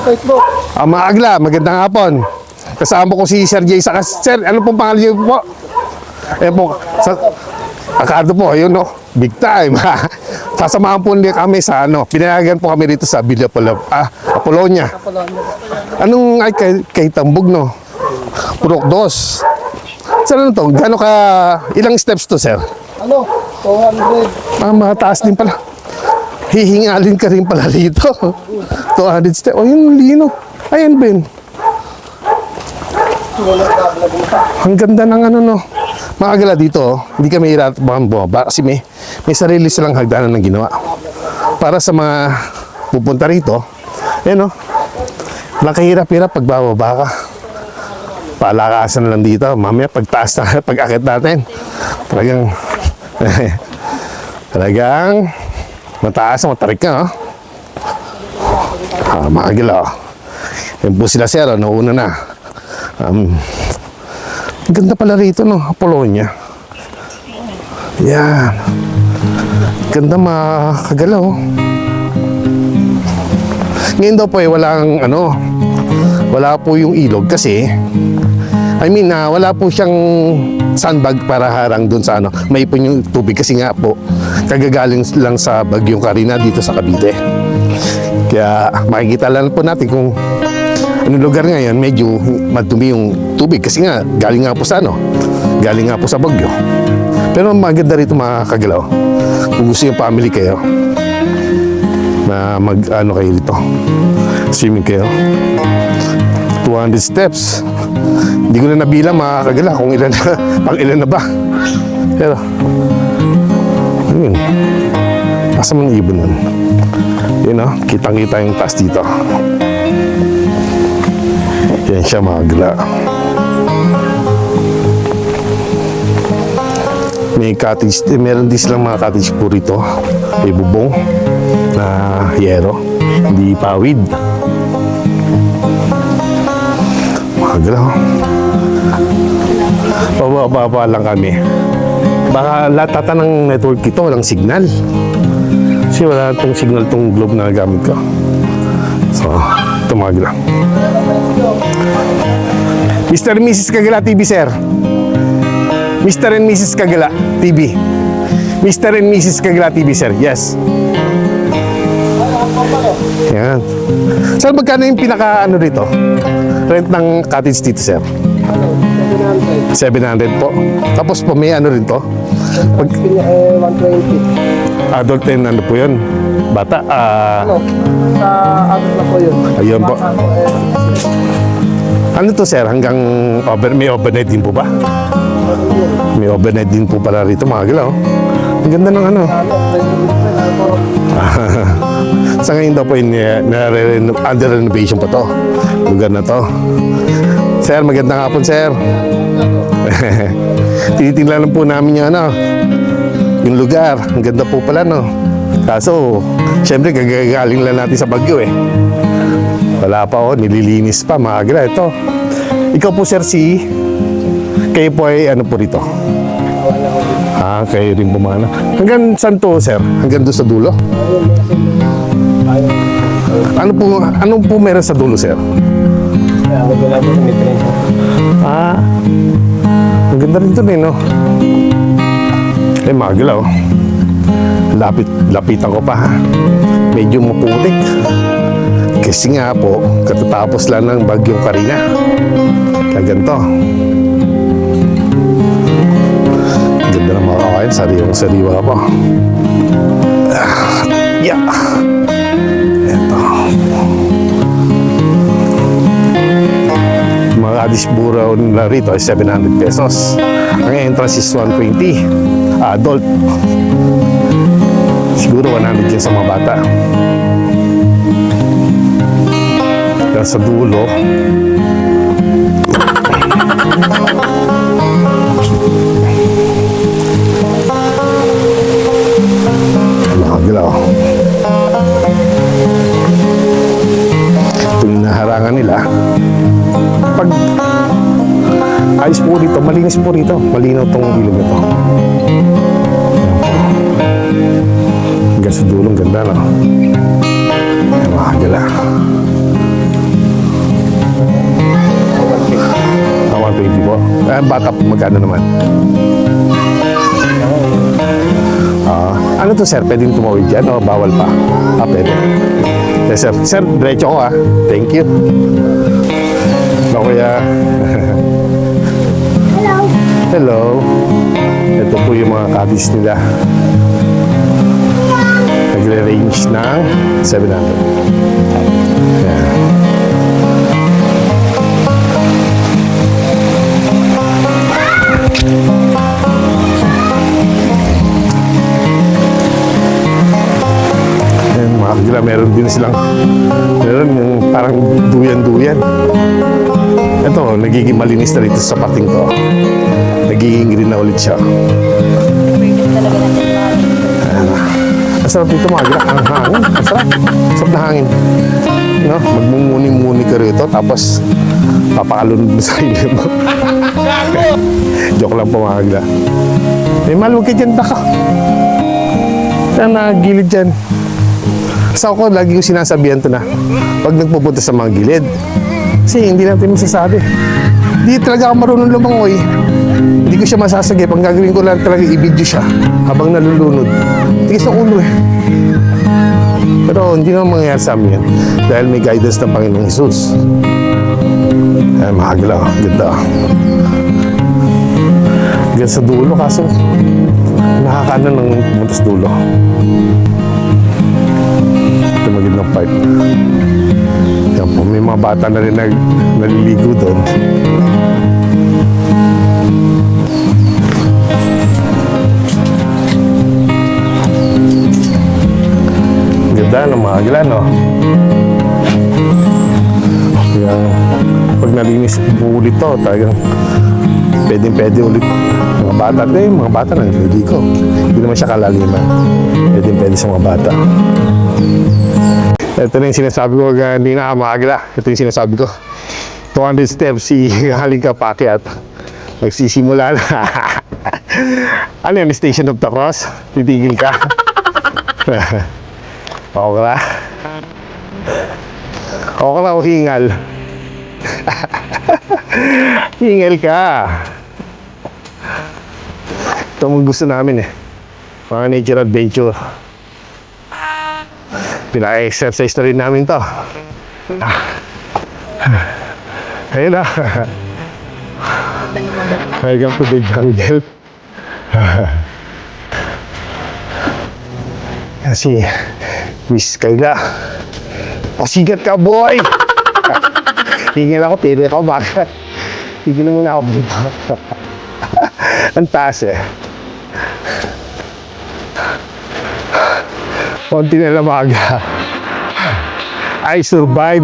po Facebook. Maagla, magandang hapon. Kasama ko si Sir Jay Sakas. Sir, ano pong pangalan niyo po? Po, Akado po, ayun no. Big time. Sasamahan po niya kami sa pinayagan po kami rito sa Villa Apolonia. Anong ay kay Tambog no? Purok 2. Sir, ano to? Ilang steps to, sir? 200. Mataas din pala. Hihingalin ka rin pala rito. 200 steps. Yun, lino. Ayan, Ben. Ang ganda ng mga gala dito, hindi kami iratabahan bumaba kasi may sarili silang hagdanan ng ginawa. Para sa mga pupunta rito, walang kahirap-hirap pag bababa ka. Palakasan lang dito. Mamaya pagtaas na, pag-akit natin, talagang mataas, matarik ka. Mga gala. Yan po sila, sir. Nauna na. Ganda pala rito, no? Apolonia. Yan. Ganda makagalaw. Ngayon daw po wala po yung ilog kasi wala po siyang sandbag para harang dun sa may ipon yung tubig kasi nga po kagagaling lang sa Bagyong Carina dito sa Cavite. Kaya makikita lang po natin kung anong lugar ngayon medyo madumi yung tubig kasi nga galing nga po sa bagyo. Pero maganda rito mga kagalaw. Kung gusto yung family kayo na kayo dito, swimming kayo, 200 steps. Hindi ko na nabilang mga kagalaw kung pang ilan na ba. Pero nasa mga ibon nun. Kitang-kita yung taas dito. Yan siya mga gala. May cottage, meron din silang mga cottage po rito. May bubong na yero, hindi pawid. Mga gala. Pababa lang kami. Baka latata ng network ito, walang signal. Kasi wala itong signal itong globe na gamit ko. So, ito mga gala. Mr. and Mrs. Kagala TV, sir. Mr. and Mrs. Kagala TV. Mr. and Mrs. Kagala TV, sir. Yes. Yan. Sir, magkano yung rito? Rent ng cottage dito, sir? 700 po. Tapos po may rin to? 120. Adult and po yun? Bata? Sa adult na po yun. Ayun po. Ano to, sir? Hanggang may overnight din po ba? May overnight din po pala rito mga galaw. Ang ganda ng Sa ngayon daw po under renovation pa to. Lugar na to. Sir, magandang hapon, sir. Tinitingnan lang po namin yung lugar. Ang ganda po pala, no? Kaso, syempre, gagaling lang natin sa Bagyo, Wala pa, nililinis pa, mga gala. Ito. Ikaw po, sir, kayo po ay po rito? Kayo rin pumana. Hanggang saan to, sir? Hanggang doon sa dulo? Ano po meron sa dulo, sir? Ang ganda rin to no? Magalaw. Lapitan ko pa, medyo maputik. Kasi nga po, katatapos lang ng Bagyong Carina. Kaya ganito. Ganda ng mga kakain, sariwang-sariwa po. Yeah. Ito. Mga kadisbura nila rito ay 700 pesos. Ang entrance is 120. Adult. Siguro 100 yan sa mga bata. Yan sa dulo. Nakagalaw. Ito yung naharangan nila. Pag ayos po dito, malinis po dito. Malinaw tong ilog na to. Hanggang sa dulong ganda, no? Nakagala. Ang bata po, magkano naman? Ano to sir? Pwedeng tumawid dyan o bawal pa? Pwede. Yes, sir. Sir, diretso ko Thank you. No, kuya. Hello. Ito po yung mga caddies nila. Nagre-range ng 700. Yan. Yan, mga kagila, meron din silang yung parang duyan-duyan. Ito, nagiging malinis na rito sa pating to. Nagiging green na ulit siya. Masarap dito mga gila. Ang hangin. Masarap. Masarap na hangin. No? Magmumuni-muni ka rito. Tapos, papakalunod mo sa ilip mo. Joke lang po mga gila. Eh, mahal, huwag ka dyan. Daka. Saan nagilid dyan? Sa ako, lagi ko sinasabihan to na. Pag nagpupunta sa mga gilid. Kasi hindi natin masasabi. Hindi talaga ako marunong lumangoy. Hindi ko siya masasagip. Ang gagawin ko lang talaga i-video siya habang nalulunod. Tigis ng ulo Pero hindi naman mangyayari sa amin yan. Dahil may guidance ng Panginoong Jesus. Ay, mahagla. Ganda. Ganda sa dulo kaso nakakaano ng pumunta sa dulo. Ito magid ng pipe. Yan po, may mga bata na rin naliligo doon. Ganda ng mga agla, no? Kaya, pag nalinis po ulit to, talagang pwede ulit. Mga bata, mga bata na naliligo. Hindi naman siya kalaliman. Pwede sa mga bata. Ito na yung sinasabi ko kanina, mga agla. Ito yung sinasabi ko. 200 steps, si haling ka paakyat. Magsisimula na. Ano yun, Station of the Cross? Titigil ka. Oo ka na? Oo ka na o hingal? Hingal ka. Ito ang gusto namin mga nature adventure. Pina-exercise na rin namin to. Ayun na. Welcome to the jungle. Kasi Miss Kayla, pasigat ka boy. Tingin ako, tiri ako bakit. Tingin naman ako dito. Ang taas Konti na lamaga. I survive.